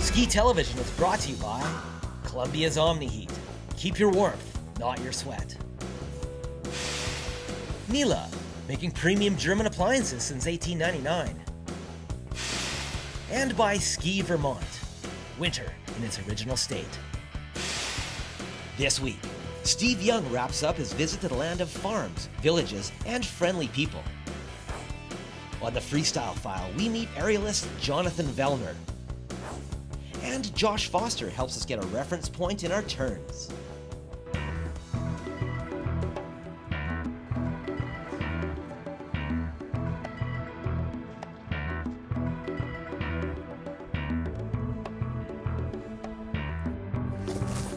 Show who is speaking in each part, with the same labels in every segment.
Speaker 1: Ski Television is brought to you by Columbia's Omni-Heat. Keep your warmth, not your sweat. Miele, making premium German appliances since 1899. And by Ski Vermont, winter in its original state. This week, Steve Young wraps up his visit to the land of farms, villages, and friendly people. On the Freestyle File, we meet aerialist Jonathan Vellner. And Josh Foster helps us get a reference point in our turns.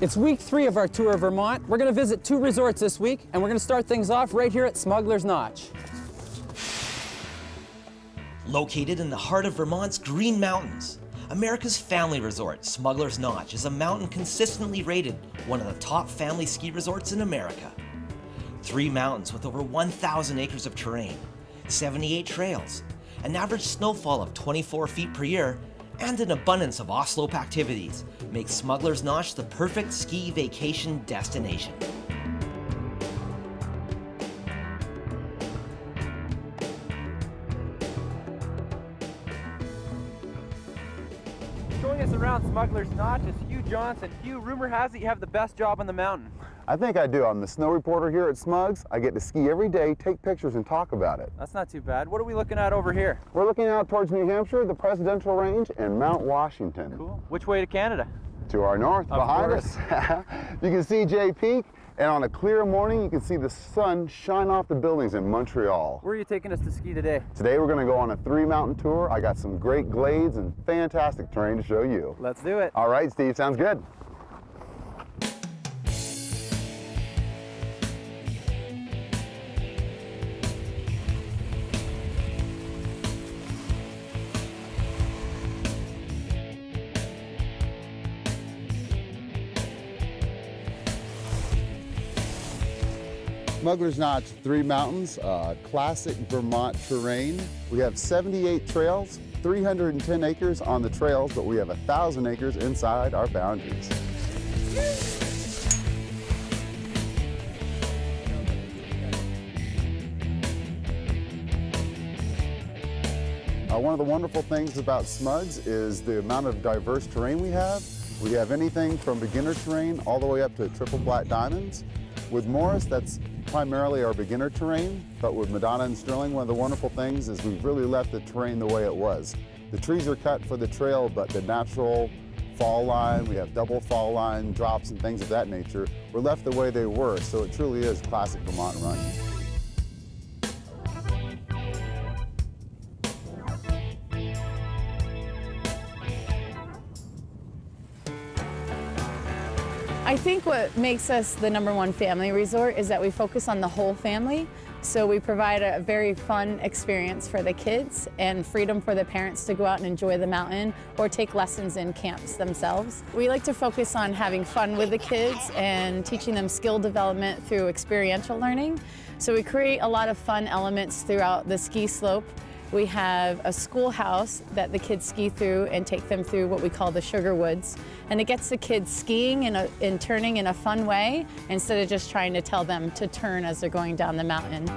Speaker 2: It's week 3 of our tour of Vermont. We're going to visit 2 resorts this week, and we're going to start things off right here at Smugglers Notch.
Speaker 1: Located in the heart of Vermont's Green Mountains, America's family resort, Smugglers Notch, is a mountain consistently rated one of the top family ski resorts in America. 3 mountains with over 1,000 acres of terrain, 78 trails, an average snowfall of 24 feet per year, and an abundance of off-slope activities make Smugglers Notch the perfect ski vacation destination.
Speaker 2: Showing us around Smugglers Notch is Hugh Johnson. Hugh, rumor has it you have the best job on the mountain.
Speaker 3: I think I do. I'm the snow reporter here at Smugs. I get to ski every day, take pictures, and talk about it.
Speaker 2: That's not too bad. What are we looking at over here?
Speaker 3: We're looking out towards New Hampshire, the Presidential Range, and Mount Washington.
Speaker 2: Cool. Which way to Canada?
Speaker 3: To our north, behind us. You can see Jay Peak, and on a clear morning, you can see the sun shine off the buildings in Montreal.
Speaker 2: Where are you taking us to ski today?
Speaker 3: Today, we're going to go on a 3-mountain tour. I got some great glades and fantastic terrain to show you.
Speaker 2: Let's do it.
Speaker 3: All right, Steve, sounds good. Smugglers Notch, 3 mountains, classic Vermont terrain. We have 78 trails, 310 acres on the trails, but we have 1,000 acres inside our boundaries. One of the wonderful things about Smugs is the amount of diverse terrain we have. We have anything from beginner terrain all the way up to triple black diamonds. With Morris, that's primarily our beginner terrain, but with Madonna and Sterling, one of the wonderful things is we've really left the terrain the way it was. The trees are cut for the trail, but the natural fall line, we have double fall line, drops and things of that nature, were left the way they were, so it truly is classic Vermont running.
Speaker 4: I think what makes us the #1 family resort is that we focus on the whole family. So we provide a very fun experience for the kids and freedom for the parents to go out and enjoy the mountain or take lessons in camps themselves. We like to focus on having fun with the kids and teaching them skill development through experiential learning. So we create a lot of fun elements throughout the ski slope. We have a schoolhouse that the kids ski through and take them through what we call the Sugar Woods. And it gets the kids skiing and turning in a fun way instead of just trying to tell them to turn as they're going down the mountain.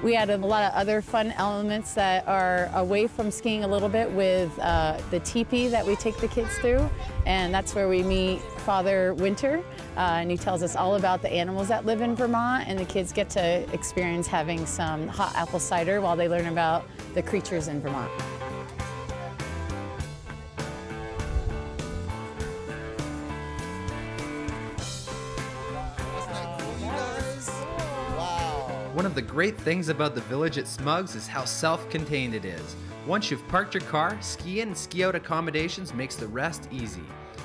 Speaker 4: We added a lot of other fun elements that are away from skiing a little bit with the teepee that we take the kids through. And that's where we meet Father Winter. And he tells us all about the animals that live in Vermont, and the kids get to experience having some hot apple cider while they learn about the creatures in Vermont.
Speaker 5: One of the great things about the village at Smugs is how self-contained it is. Once you've parked your car, ski in and ski out accommodations makes the rest easy.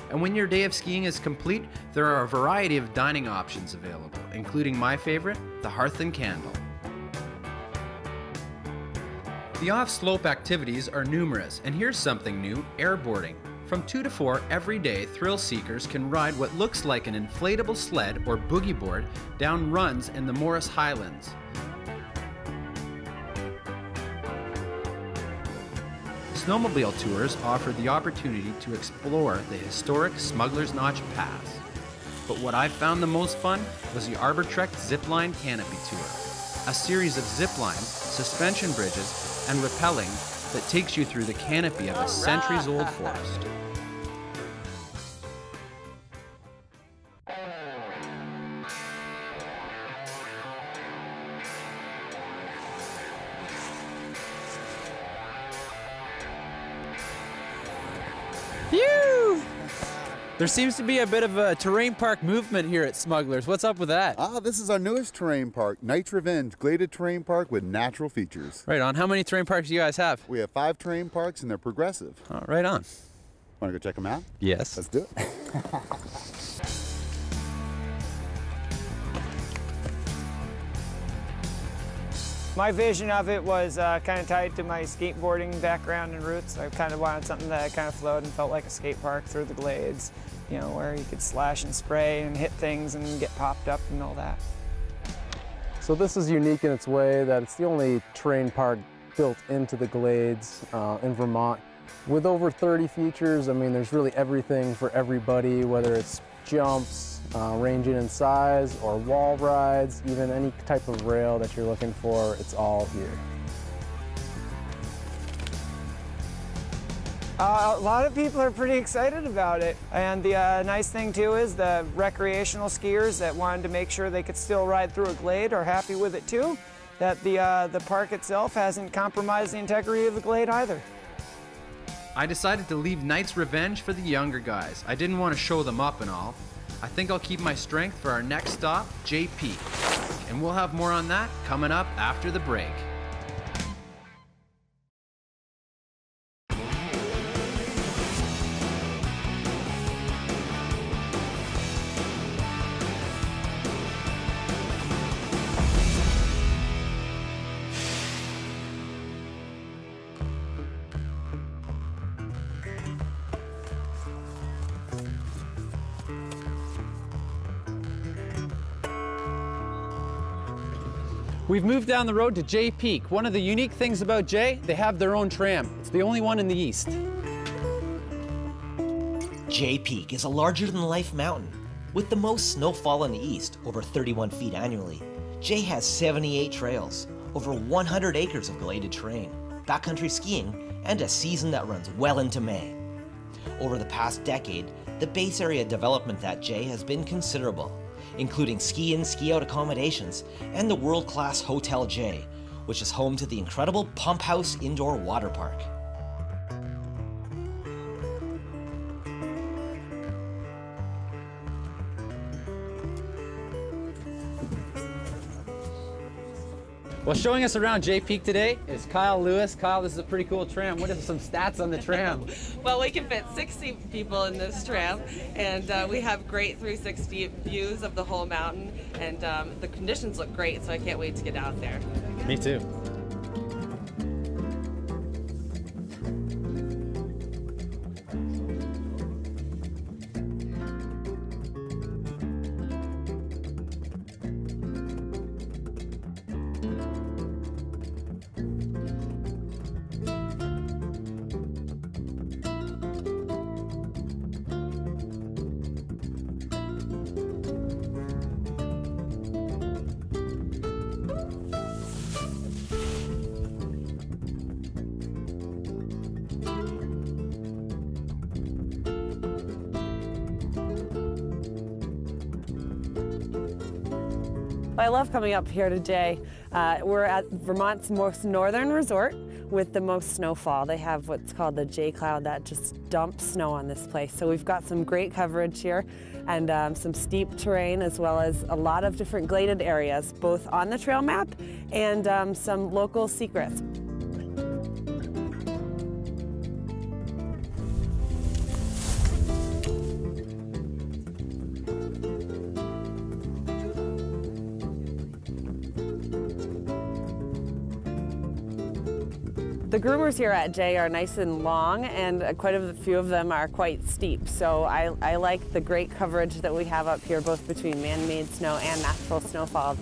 Speaker 5: And when your day of skiing is complete, there are a variety of dining options available, including my favorite, the Hearth and Candle. The off-slope activities are numerous, and here's something new, airboarding. From 2 to 4 every day, thrill seekers can ride what looks like an inflatable sled or boogie board down runs in the Morris Highlands. snowmobile tours offered the opportunity to explore the historic Smugglers Notch Pass. But what I found the most fun was the Arbor Trek Zipline Canopy Tour, a series of zip lines, suspension bridges, and rappelling that takes you through the canopy of a centuries-old forest.
Speaker 2: Phew! There seems to be a bit of a terrain park movement here at Smugglers. What's up with that?
Speaker 3: This is our newest terrain park, Knight's Revenge, graded terrain park with natural features.
Speaker 2: Right on. How many terrain parks do you guys have?
Speaker 3: We have 5 terrain parks and they're progressive.
Speaker 2: Oh, right on.
Speaker 3: Want to go check them out?
Speaker 2: Yes.
Speaker 3: Let's do it.
Speaker 6: My vision of it was kind of tied to my skateboarding background and roots. I kind of wanted something that kind of flowed and felt like a skate park through the glades, you know, where you could slash and spray and hit things and get popped up and all that.
Speaker 7: So this is unique in its way that it's the only terrain park built into the glades in Vermont. With over 30 features, I mean, there's really everything for everybody, whether it's jumps, ranging in size, or wall rides, even any type of rail that you're looking for, it's all here.
Speaker 6: A lot of people are pretty excited about it. And the nice thing too is the recreational skiers that wanted to make sure they could still ride through a glade are happy with it too. That the park itself hasn't compromised the integrity of the glade either.
Speaker 5: I decided to leave Knight's Revenge for the younger guys. I didn't want to show them up and all. I think I'll keep my strength for our next stop, Jay Peak. And we'll have more on that coming up after the break.
Speaker 2: We've moved down the road to Jay Peak. One of the unique things about Jay, they have their own tram. It's the only one in the east.
Speaker 1: Jay Peak is a larger-than-life mountain. With the most snowfall in the east, over 31 feet annually, Jay has 78 trails, over 100 acres of gladed terrain, backcountry skiing, and a season that runs well into May. Over the past decade, the base area development at Jay has been considerable, including ski-in, ski-out accommodations and the world-class Hotel Jay, which is home to the incredible Pump House Indoor Water Park.
Speaker 2: Well, showing us around Jay Peak today is Kyle Lewis. Kyle, this is a pretty cool tram. What are some stats on the tram?
Speaker 8: Well, we can fit 60 people in this tram, and we have great 360 views of the whole mountain, and the conditions look great, so I can't wait to get out there.
Speaker 2: Me too.
Speaker 9: I love coming up here to Jay. We're at Vermont's most northern resort with the most snowfall. They have what's called the Jay Cloud that just dumps snow on this place. So we've got some great coverage here and some steep terrain as well as a lot of different gladed areas, both on the trail map and some local secrets. The groomers here at Jay are nice and long, and quite a few of them are quite steep. So I like the great coverage that we have up here, both between man-made snow and natural snowfall.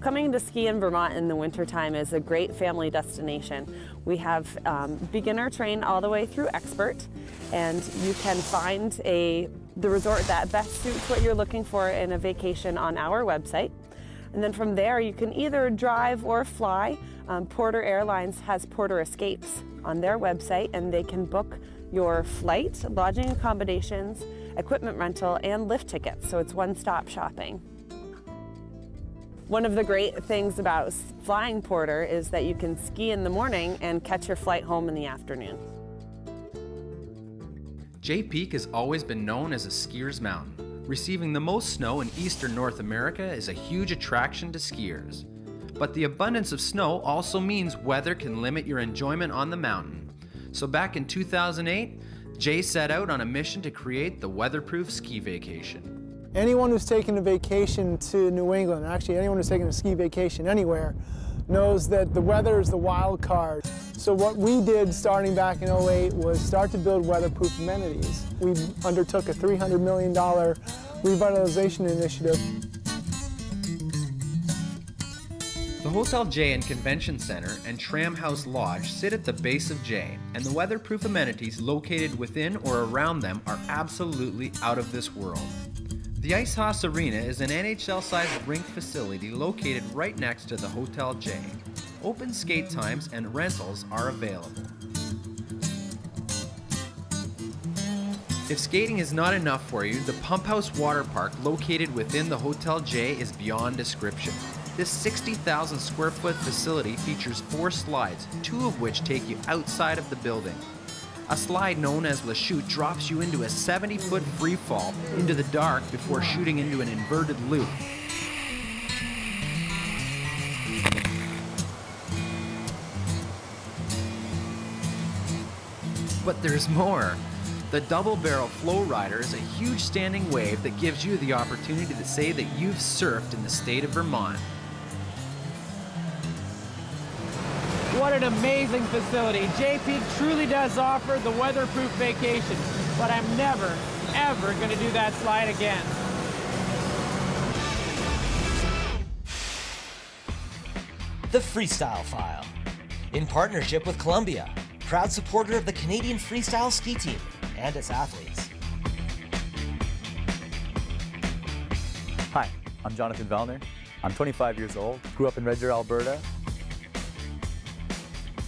Speaker 9: coming to ski in Vermont in the wintertime is a great family destination. We have beginner train all the way through expert, and you can find the resort that best suits what you're looking for in a vacation on our website. And then from there you can either drive or fly. Porter Airlines has Porter Escapes on their website, and they can book your flight, lodging accommodations, equipment rental, and lift tickets, so it's one-stop shopping. One of the great things about flying Porter is that you can ski in the morning and catch your flight home in the afternoon.
Speaker 5: Jay Peak has always been known as a skier's mountain. Receiving the most snow in eastern North America is a huge attraction to skiers. But the abundance of snow also means weather can limit your enjoyment on the mountain. So back in 2008, Jay set out on a mission to create the weatherproof ski vacation.
Speaker 10: Anyone who's taken a vacation to New England, actually anyone who's taken a ski vacation anywhere, knows that the weather is the wild card. So what we did starting back in 2008 was start to build weatherproof amenities. We undertook a $300 million revitalization initiative.
Speaker 5: The Hotel Jay and Convention Center and Tram House Lodge sit at the base of Jay, and the weatherproof amenities located within or around them are absolutely out of this world. The Ice House Arena is an NHL-sized rink facility located right next to the Hotel Jay. Open skate times and rentals are available. If skating is not enough for you, the Pump House Water Park located within the Hotel Jay is beyond description. This 60,000 square foot facility features 4 slides, 2 of which take you outside of the building. A slide known as La Chute drops you into a 70-foot free fall into the dark before shooting into an inverted loop. But there's more. The Double Barrel Flow Rider is a huge standing wave that gives you the opportunity to say that you've surfed in the state of Vermont.
Speaker 2: What an amazing facility. Jay Peak truly does offer the weatherproof vacation, but I'm never, ever going to do that slide again.
Speaker 1: The Freestyle File. In partnership with Columbia, proud supporter of the Canadian Freestyle Ski Team and its athletes.
Speaker 11: Hi, I'm Jonathan Vellner. I'm 25 years old, grew up in Red Deer, Alberta.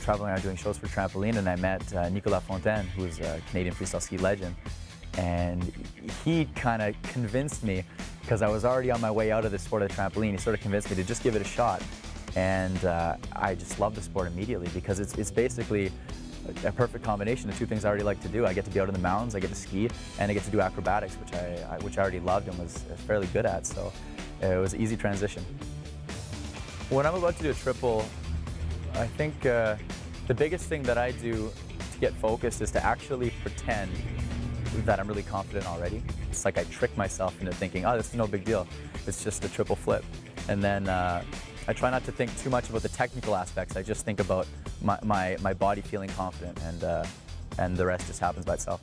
Speaker 11: Traveling around doing shows for Trampoline, and I met Nicolas Fontaine, who is a Canadian freestyle ski legend. And he kind of convinced me, because I was already on my way out of the sport of the trampoline, he sort of convinced me to just give it a shot. And I just love the sport immediately, because it's basically a perfect combination of 2 things I already like to do. I get to be out in the mountains, I get to ski, and I get to do acrobatics, which I already loved and was fairly good at, so it was an easy transition. When I'm about to do a triple, I think the biggest thing that I do to get focused is to actually pretend that I'm really confident already. It's like I trick myself into thinking, oh, this is no big deal. It's just a triple flip. And then I try not to think too much about the technical aspects. I just think about my body feeling confident, and the rest just happens by itself.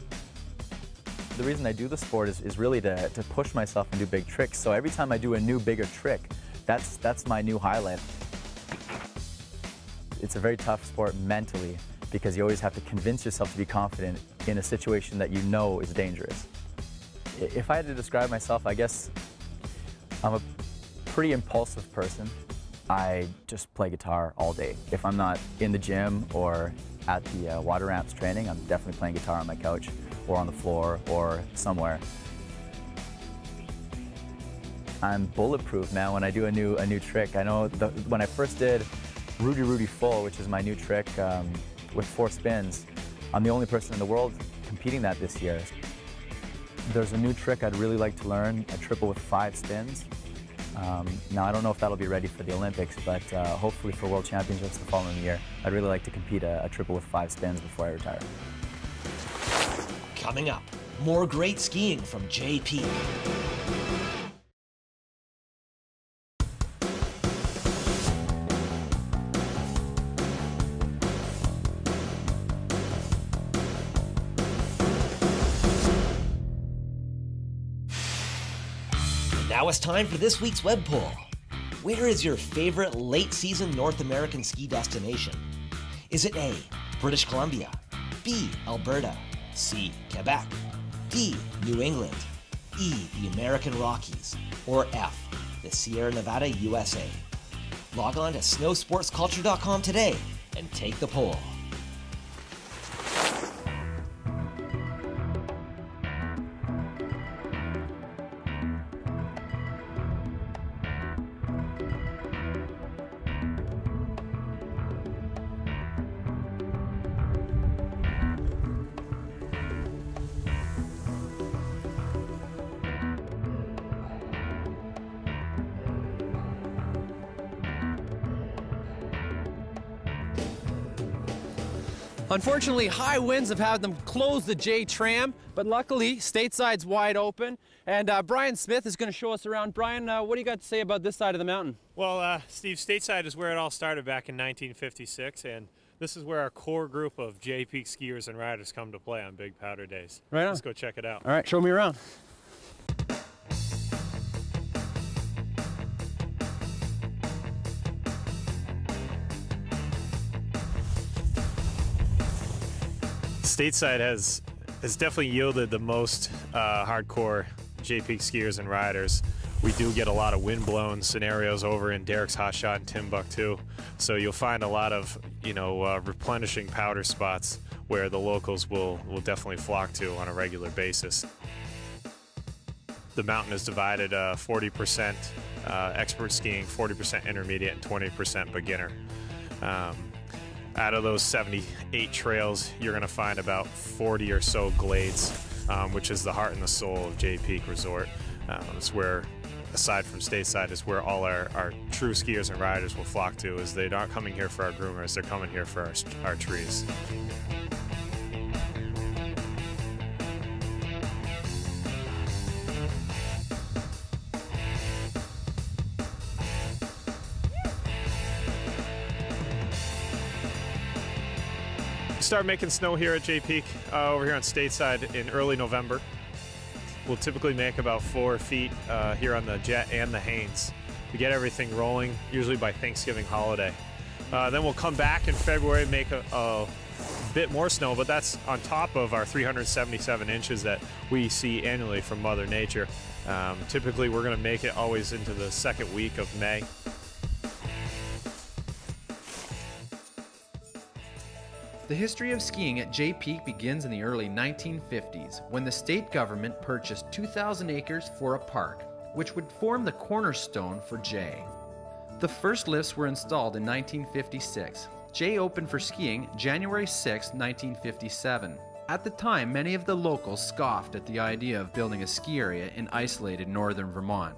Speaker 11: The reason I do the sport is really to push myself and do big tricks. So every time I do a new, bigger trick, that's my new highlight. It's a very tough sport mentally, because you always have to convince yourself to be confident in a situation that you know is dangerous. If I had to describe myself, I guess I'm a pretty impulsive person. I just play guitar all day. If I'm not in the gym or at the water ramps training, I'm definitely playing guitar on my couch or on the floor or somewhere. I'm bulletproof now when I do a new trick. I know when I first did Rudy Full, which is my new trick with 4 spins, I'm the only person in the world competing that this year. There's a new trick I'd really like to learn, a triple with 5 spins. Now I don't know if that'll be ready for the Olympics, but hopefully for World Championships the following year, I'd really like to compete a triple with 5 spins before I retire.
Speaker 1: Coming up, more great skiing from Jay Peak. Now it's time for this week's web poll. Where is your favorite late season North American ski destination? Is it A, British Columbia, B, Alberta, C, Quebec, D, New England, E, the American Rockies, or F, the Sierra Nevada, USA? Log on to snowsportsculture.com today and take the poll.
Speaker 2: Unfortunately, high winds have had them close the J tram, but luckily, Stateside's wide open. And Brian Smith is going to show us around. Brian, what do you got to say about this side of the mountain?
Speaker 12: Well, Steve, Stateside is where it all started back in 1956, and this is where our core group of J Peak skiers and riders come to play on Big Powder Days.
Speaker 2: Right on.
Speaker 12: Let's go check it out.
Speaker 2: All right, show me around.
Speaker 12: Stateside has definitely yielded the most hardcore J Peak skiers and riders. We do get a lot of wind-blown scenarios over in Derek's Hotshot and Timbuktu, so you'll find a lot of replenishing powder spots where the locals will definitely flock to on a regular basis. The mountain is divided 40% expert skiing, 40% intermediate, and 20% beginner. Out of those 78 trails, you're going to find about 40 or so glades, which is the heart and the soul of J Peak Resort. It's where, aside from Stateside, is where all our true skiers and riders will flock to, is they're not coming here for our groomers, they're coming here for our trees. Start making snow here at J Peak over here on Stateside in early November. We'll typically make about 4 feet here on the Jet and the Haynes to get everything rolling, usually by Thanksgiving holiday. Then we'll come back in February and make a bit more snow, but that's on top of our 377 inches that we see annually from Mother Nature. Typically we're going to make it always into the second week of May.
Speaker 5: The history of skiing at J Peak begins in the early 1950s, when the state government purchased 2,000 acres for a park, which would form the cornerstone for J. The first lifts were installed in 1956. J opened for skiing January 6, 1957. At the time, many of the locals scoffed at the idea of building a ski area in isolated northern Vermont.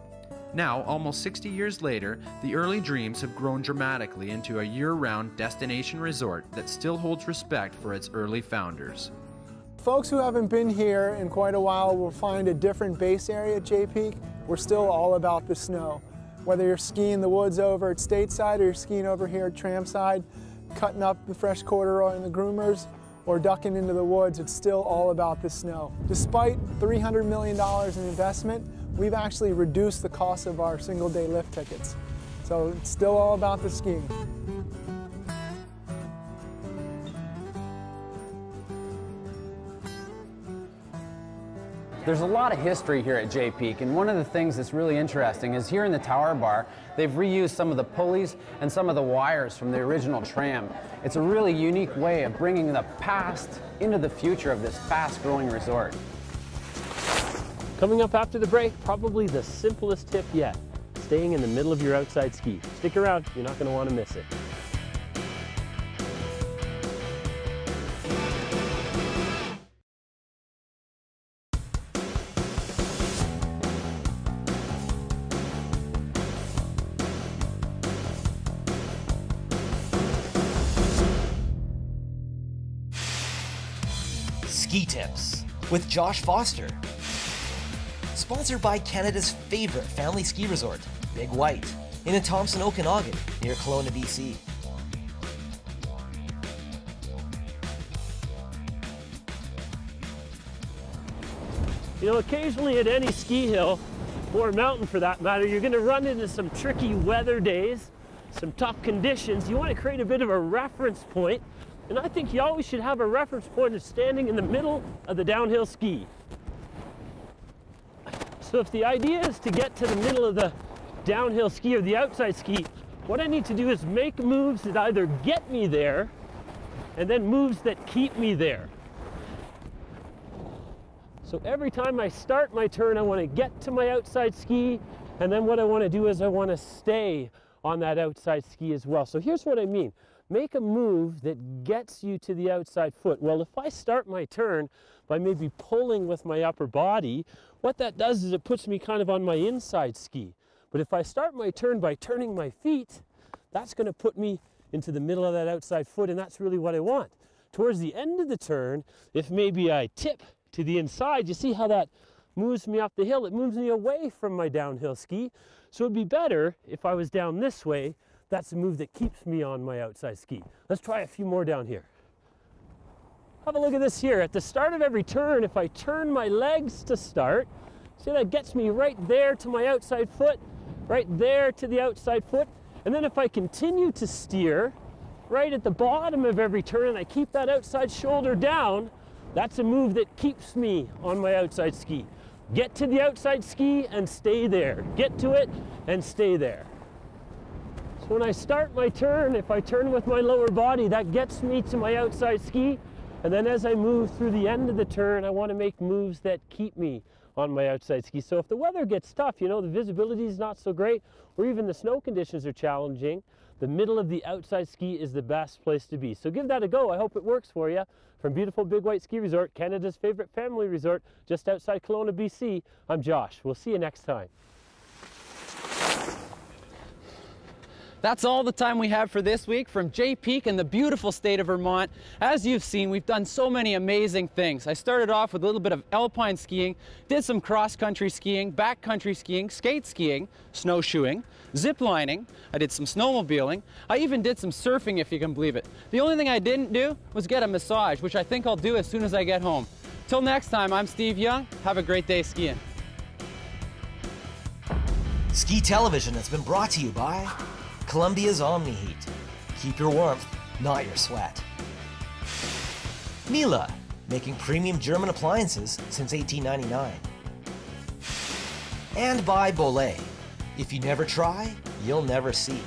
Speaker 5: Now, almost 60 years later, the early dreams have grown dramatically into a year-round destination resort that still holds respect for its early founders.
Speaker 10: Folks who haven't been here in quite a while will find a different base area at J Peak. We're still all about the snow. Whether you're skiing the woods over at Stateside or you're skiing over here at Tramside, cutting up the fresh corduroy and the groomers, or ducking into the woods, it's still all about the snow. Despite $300 million in investment, we've actually reduced the cost of our single-day lift tickets. So it's still all about the skiing.
Speaker 13: There's a lot of history here at J Peak, and one of the things that's really interesting is here in the tower bar, they've reused some of the pulleys and some of the wires from the original tram. It's a really unique way of bringing the past into the future of this fast-growing resort.
Speaker 14: Coming up after the break, probably the simplest tip yet, staying in the middle of your outside ski. Stick around, you're not going to want to miss it.
Speaker 1: Ski Tips with Josh Foster. Sponsored by Canada's favorite family ski resort, Big White, in Thompson, Okanagan, near Kelowna, BC.
Speaker 14: You know, occasionally at any ski hill, or mountain for that matter, you're going to run into some tricky weather days, some tough conditions. You want to create a bit of a reference point, and I think you always should have a reference point of standing in the middle of the downhill ski. So if the idea is to get to the middle of the downhill ski or the outside ski, what I need to do is make moves that either get me there and then moves that keep me there. So every time I start my turn, I want to get to my outside ski, and then what I want to do is I want to stay on that outside ski as well. So here's what I mean. Make a move that gets you to the outside foot. Well, if I start my turn by maybe pulling with my upper body, what that does is it puts me kind of on my inside ski. But if I start my turn by turning my feet, that's going to put me into the middle of that outside foot, and that's really what I want. Towards the end of the turn, if maybe I tip to the inside, you see how that moves me up the hill? It moves me away from my downhill ski. So it'd be better if I was down this way. That's a move that keeps me on my outside ski. Let's try a few more down here. Have a look at this here. At the start of every turn, if I turn my legs to start, see that gets me right there to my outside foot, right there to the outside foot. And then if I continue to steer, right at the bottom of every turn, and I keep that outside shoulder down, that's a move that keeps me on my outside ski. Get to the outside ski and stay there. Get to it and stay there. So when I start my turn, if I turn with my lower body, that gets me to my outside ski. And then as I move through the end of the turn, I want to make moves that keep me on my outside ski. So if the weather gets tough, you know, the visibility is not so great, or even the snow conditions are challenging, the middle of the outside ski is the best place to be. So give that a go. I hope it works for you. From beautiful Big White Ski Resort, Canada's favorite family resort, just outside Kelowna, BC, I'm Josh. We'll see you next time.
Speaker 2: That's all the time we have for this week from Jay Peak in the beautiful state of Vermont. As you've seen, we've done so many amazing things. I started off with a little bit of alpine skiing, did some cross-country skiing, backcountry skiing, skate skiing, snowshoeing, zip lining. I did some snowmobiling. I even did some surfing, if you can believe it. The only thing I didn't do was get a massage, which I think I'll do as soon as I get home. Till next time, I'm Steve Young. Have a great day skiing.
Speaker 1: Ski Television has been brought to you by Columbia's Omni-Heat. Keep your warmth, not your sweat. Miele, making premium German appliances since 1899. And by Bollé. If you never try, you'll never see.